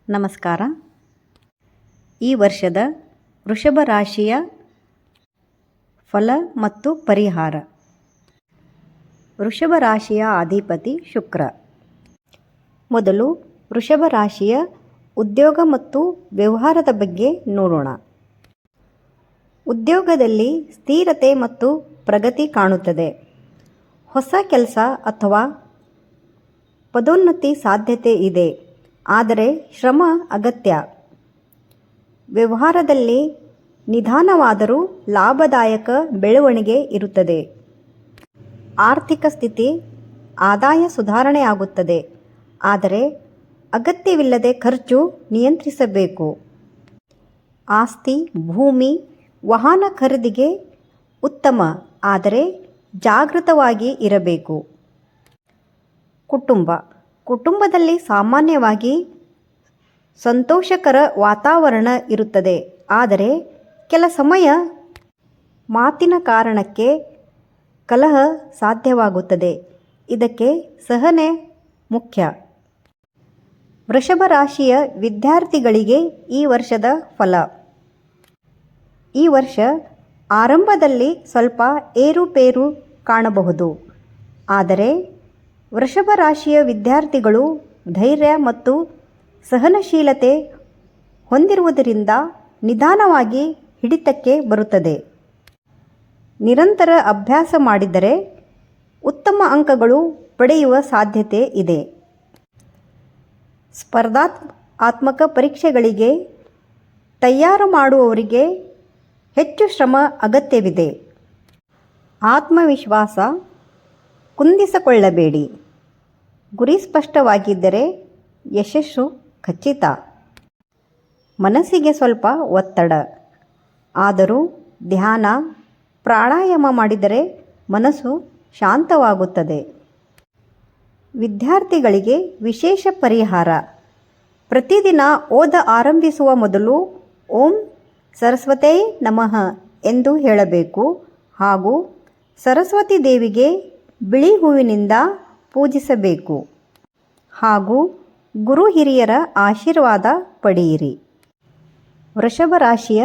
ನಮಸ್ಕಾರ. ಈ ವರ್ಷದ ವೃಷಭ ರಾಶಿಯ ಫಲ ಮತ್ತು ಪರಿಹಾರ. ವೃಷಭ ರಾಶಿಯ ಅಧಿಪತಿ ಶುಕ್ರ. ಮೊದಲು ವೃಷಭ ರಾಶಿಯ ಉದ್ಯೋಗ ಮತ್ತು ವ್ಯವಹಾರದ ಬಗ್ಗೆ ನೋಡೋಣ. ಉದ್ಯೋಗದಲ್ಲಿ ಸ್ಥಿರತೆ ಮತ್ತು ಪ್ರಗತಿ ಕಾಣುತ್ತದೆ. ಹೊಸ ಕೆಲಸ ಅಥವಾ ಪದೋನ್ನತಿ ಸಾಧ್ಯತೆ ಇದೆ, ಆದರೆ ಶ್ರಮ ಅಗತ್ಯ. ವ್ಯವಹಾರದಲ್ಲಿ ನಿಧಾನವಾದರೂ ಲಾಭದಾಯಕ ಬೆಳವಣಿಗೆ ಇರುತ್ತದೆ. ಆರ್ಥಿಕ ಸ್ಥಿತಿ ಆದಾಯ ಸುಧಾರಣೆಯಾಗುತ್ತದೆ, ಆದರೆ ಅಗತ್ಯವಿಲ್ಲದೆ ಖರ್ಚು ನಿಯಂತ್ರಿಸಬೇಕು. ಆಸ್ತಿ, ಭೂಮಿ, ವಾಹನ ಖರೀದಿಗೆ ಉತ್ತಮ, ಆದರೆ ಜಾಗೃತವಾಗಿ ಇರಬೇಕು. ಕುಟುಂಬದಲ್ಲಿ ಸಾಮಾನ್ಯವಾಗಿ ಸಂತೋಷಕರ ವಾತಾವರಣ ಇರುತ್ತದೆ, ಆದರೆ ಕೆಲ ಸಮಯ ಮಾತಿನ ಕಾರಣಕ್ಕೆ ಕಲಹ ಸಾಧ್ಯವಾಗುತ್ತದೆ. ಇದಕ್ಕೆ ಸಹನೆ ಮುಖ್ಯ. ವೃಷಭ ರಾಶಿಯ ವಿದ್ಯಾರ್ಥಿಗಳಿಗೆ ಈ ವರ್ಷದ ಫಲ. ಈ ವರ್ಷ ಆರಂಭದಲ್ಲಿ ಸ್ವಲ್ಪ ಏರುಪೇರು ಕಾಣಬಹುದು, ಆದರೆ ವೃಷಭ ರಾಶಿಯ ವಿದ್ಯಾರ್ಥಿಗಳು ಧೈರ್ಯ ಮತ್ತು ಸಹನಶೀಲತೆ ಹೊಂದಿರುವುದರಿಂದ ನಿಧಾನವಾಗಿ ಹಿಡಿತಕ್ಕೆ ಬರುತ್ತದೆ. ನಿರಂತರ ಅಭ್ಯಾಸ ಮಾಡಿದರೆ ಉತ್ತಮ ಅಂಕಗಳು ಪಡೆಯುವ ಸಾಧ್ಯತೆ ಇದೆ. ಸ್ಪರ್ಧಾತ್ಮಕ ಪರೀಕ್ಷೆಗಳಿಗೆ ತಯಾರು ಮಾಡುವವರಿಗೆ ಹೆಚ್ಚು ಶ್ರಮ ಅಗತ್ಯವಿದೆ. ಆತ್ಮವಿಶ್ವಾಸ ಕುಂದಿಸಿಕೊಳ್ಳಬೇಡಿ. ಗುರಿ ಸ್ಪಷ್ಟವಾಗಿದ್ದರೆ ಯಶಸ್ಸು ಖಚಿತ. ಮನಸ್ಸಿಗೆ ಸ್ವಲ್ಪ ಒತ್ತಡ, ಆದರೂ ಧ್ಯಾನ, ಪ್ರಾಣಾಯಾಮ ಮಾಡಿದರೆ ಮನಸ್ಸು ಶಾಂತವಾಗುತ್ತದೆ. ವಿದ್ಯಾರ್ಥಿಗಳಿಗೆ ವಿಶೇಷ ಪರಿಹಾರ. ಪ್ರತಿದಿನ ಓದ ಆರಂಭಿಸುವ ಮೊದಲು ಓಂ ಸರಸ್ವತೇ ನಮಃ ಎಂದು ಹೇಳಬೇಕು ಹಾಗೂ ಸರಸ್ವತಿ ದೇವಿಗೆ ಬಿಳಿ ಹೂವಿನಿಂದ ಪೂಜಿಸಬೇಕು ಹಾಗೂ ಗುರು ಹಿರಿಯರ ಆಶೀರ್ವಾದ ಪಡೆಯಿರಿ. ವೃಷಭ ರಾಶಿಯ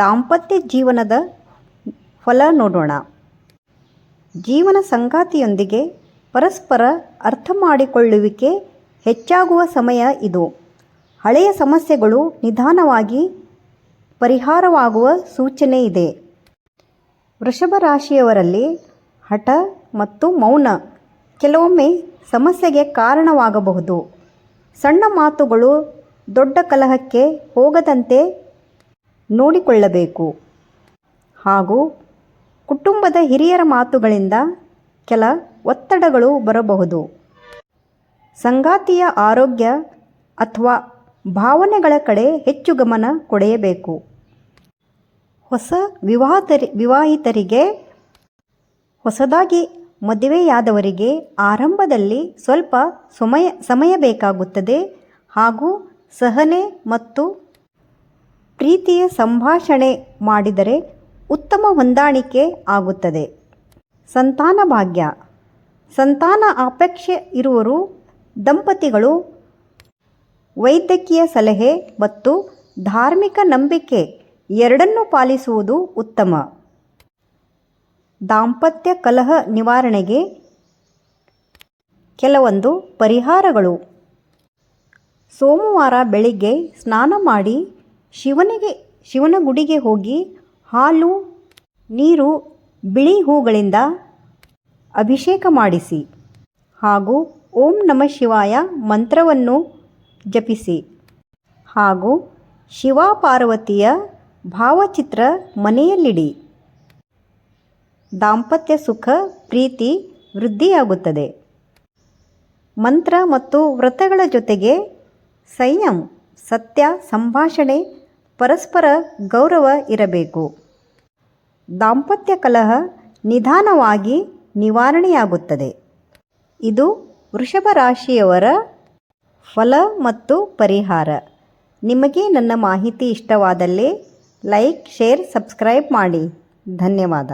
ದಾಂಪತ್ಯ ಜೀವನದ ಫಲ ನೋಡೋಣ. ಜೀವನ ಸಂಗಾತಿಯೊಂದಿಗೆ ಪರಸ್ಪರ ಅರ್ಥ ಮಾಡಿಕೊಳ್ಳುವಿಕೆ ಹೆಚ್ಚಾಗುವ ಸಮಯ ಇದು. ಹಳೆಯ ಸಮಸ್ಯೆಗಳು ನಿಧಾನವಾಗಿ ಪರಿಹಾರವಾಗುವ ಸೂಚನೆ ಇದೆ. ವೃಷಭ ರಾಶಿಯವರಲ್ಲಿ ಹಠ ಮತ್ತು ಮೌನ ಕೆಲವೊಮ್ಮೆ ಸಮಸ್ಯೆಗೆ ಕಾರಣವಾಗಬಹುದು. ಸಣ್ಣ ಮಾತುಗಳು ದೊಡ್ಡ ಕಲಹಕ್ಕೆ ಹೋಗದಂತೆ ನೋಡಿಕೊಳ್ಳಬೇಕು ಹಾಗೂ ಕುಟುಂಬದ ಹಿರಿಯರ ಮಾತುಗಳಿಂದ ಕೆಲ ಒತ್ತಡಗಳು ಬರಬಹುದು. ಸಂಗಾತಿಯ ಆರೋಗ್ಯ ಅಥವಾ ಭಾವನೆಗಳ ಕಡೆ ಹೆಚ್ಚು ಗಮನ ಕೊಡಬೇಕು. ಹೊಸ ವಿವಾಹಿತರಿಗೆ, ಹೊಸದಾಗಿ ಮದುವೆಯಾದವರಿಗೆ ಆರಂಭದಲ್ಲಿ ಸ್ವಲ್ಪ ಸಮಯ ಬೇಕಾಗುತ್ತದೆ ಹಾಗೂ ಸಹನೆ ಮತ್ತು ಪ್ರೀತಿಯ ಸಂಭಾಷಣೆ ಮಾಡಿದರೆ ಉತ್ತಮ ಹೊಂದಾಣಿಕೆ ಆಗುತ್ತದೆ. ಸಂತಾನ ಭಾಗ್ಯ. ಸಂತಾನ ಅಪೇಕ್ಷೆ ಇರುವರು ದಂಪತಿಗಳು ವೈದ್ಯಕೀಯ ಸಲಹೆ ಮತ್ತು ಧಾರ್ಮಿಕ ನಂಬಿಕೆ ಎರಡನ್ನೂ ಪಾಲಿಸುವುದು ಉತ್ತಮ. ದಾಂಪತ್ಯ ಕಲಹ ನಿವಾರಣೆಗೆ ಕೆಲವೊಂದು ಪರಿಹಾರಗಳು. ಸೋಮವಾರ ಬೆಳಿಗ್ಗೆ ಸ್ನಾನ ಮಾಡಿ ಶಿವನ ಗುಡಿಗೆ ಹೋಗಿ ಹಾಲು, ನೀರು, ಬಿಳಿ ಹೂಗಳಿಂದ ಅಭಿಷೇಕ ಮಾಡಿಸಿ ಹಾಗೂ ಓಂ ನಮಃ ಶಿವಾಯ ಮಂತ್ರವನ್ನು ಜಪಿಸಿ ಹಾಗೂ ಶಿವಪಾರ್ವತಿಯ ಭಾವಚಿತ್ರ ಮನೆಯಲ್ಲಿಡಿ. ದಾಂಪತ್ಯ ಸುಖ, ಪ್ರೀತಿ ವೃದ್ಧಿಯಾಗುತ್ತದೆ. ಮಂತ್ರ ಮತ್ತು ವ್ರತಗಳ ಜೊತೆಗೆ ಸಂಯಮ, ಸತ್ಯ ಸಂಭಾಷಣೆ, ಪರಸ್ಪರ ಗೌರವ ಇರಬೇಕು. ದಾಂಪತ್ಯ ಕಲಹ ನಿಧಾನವಾಗಿ ನಿವಾರಣೆಯಾಗುತ್ತದೆ. ಇದು ವೃಷಭ ರಾಶಿಯವರ ಫಲ ಮತ್ತು ಪರಿಹಾರ. ನಿಮಗೆ ನನ್ನ ಮಾಹಿತಿ ಇಷ್ಟವಾದಲ್ಲಿ ಲೈಕ್, ಶೇರ್, ಸಬ್ಸ್ಕ್ರೈಬ್ ಮಾಡಿ. ಧನ್ಯವಾದ.